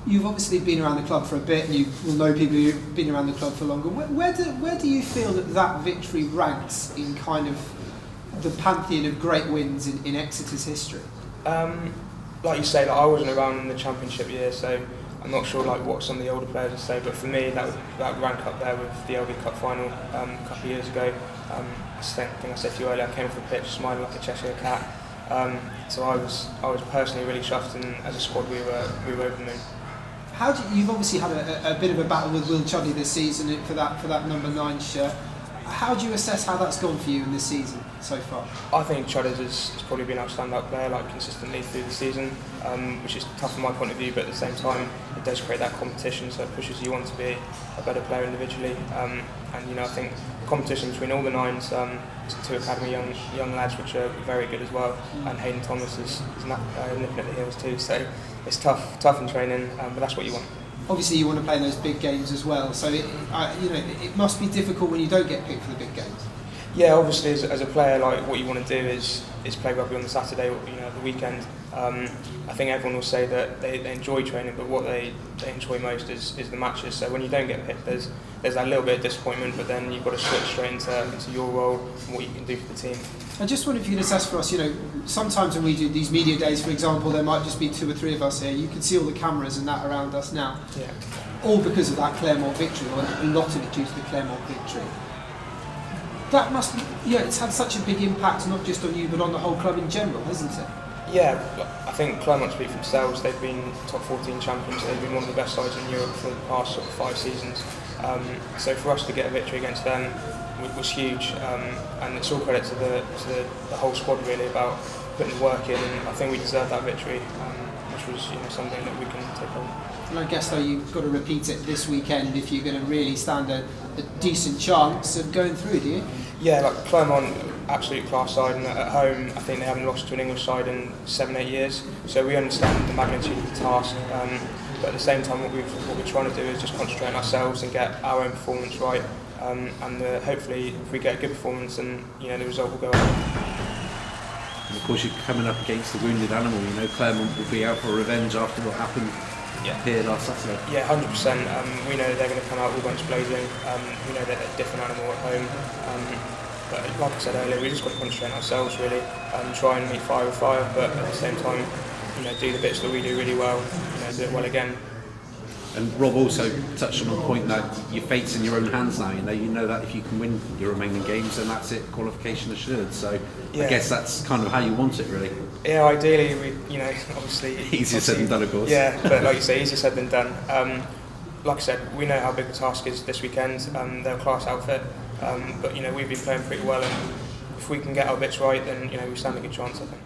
You've obviously been around the club for a bit, and you will know people who've been around the club for longer. Where do you feel that victory ranks in kind of the pantheon of great wins in Exeter's history? Like you say, I wasn't around in the Championship year, so I'm not sure what some of the older players would say. But for me, that would rank up there with the LV Cup final a couple of years ago. I think I said to you earlier, I came off the pitch smiling like a Cheshire cat. So I was personally really chuffed, and as a squad we were over the moon. You've obviously had a bit of a battle with Will Chudley this season for that number 9 shirt. How do you assess how that's gone for you in this season so far? I think Chudley has probably been our stand-up player consistently through the season, which is tough from my point of view, but at the same time it does create that competition, so it pushes you on to be a better player individually. And I think the competition between all the 9s, 2 academy young lads which are very good as well, and Hayden Thomas is nipping at the heels too, so it's tough in training, but that's what you want. Obviously you want to play those big games as well, so it must be difficult when you don't get picked for the big games. Yeah, obviously as a player, what you want to do is play rugby on the Saturday, the weekend. I think everyone will say that they enjoy training, but what they enjoy most is the matches. So when you don't get picked, there's that little bit of disappointment, but then you've got to switch straight into your role and what you can do for the team. I just wonder if you could assess for us, sometimes when we do these media days, for example, there might just be 2 or 3 of us here. You can see all the cameras and that around us now. Yeah. All because of that Clermont victory, or a lot of it due to the Clermont victory. That must be, it's had such a big impact, not just on you, but on the whole club in general, hasn't it? Yeah, I think Clermont speak for themselves. They've been top 14 champions. They've been one of the best sides in Europe for the past 5 seasons. So for us to get a victory against them was huge, and it's all credit to the whole squad really about putting the work in. And I think we deserved that victory, which was something that we can take home. And I guess though you've got to repeat it this weekend if you're going to really stand a decent chance of going through, do you? Yeah, Clermont, absolute class side, and at home I think they haven't lost to an English side in 7-8 years. So we understand the magnitude of the task, but at the same time what we're trying to do is just concentrate on ourselves and get our own performance right, and hopefully if we get a good performance, then the result will go up. And of course you're coming up against the wounded animal. Clermont will be out for revenge after what happened here last Saturday. Yeah, 100%. We know they're going to come out all guns blazing. We know they're a different animal at home. But like I said earlier, we just got to concentrate on ourselves really, try and meet fire with fire, but at the same time, do the bits that we do really well, do it well again. And Rob also touched on a point that your fate's in your own hands now. You know that if you can win your remaining games, then that's it, qualification assured. So I guess that's kind of how you want it, really. Yeah, ideally, obviously easier said than done, of course. Yeah, but like you say, easier said than done. Like I said, we know how big the task is this weekend. They're a class outfit, but we've been playing pretty well, and if we can get our bits right, then we stand a good chance, I think.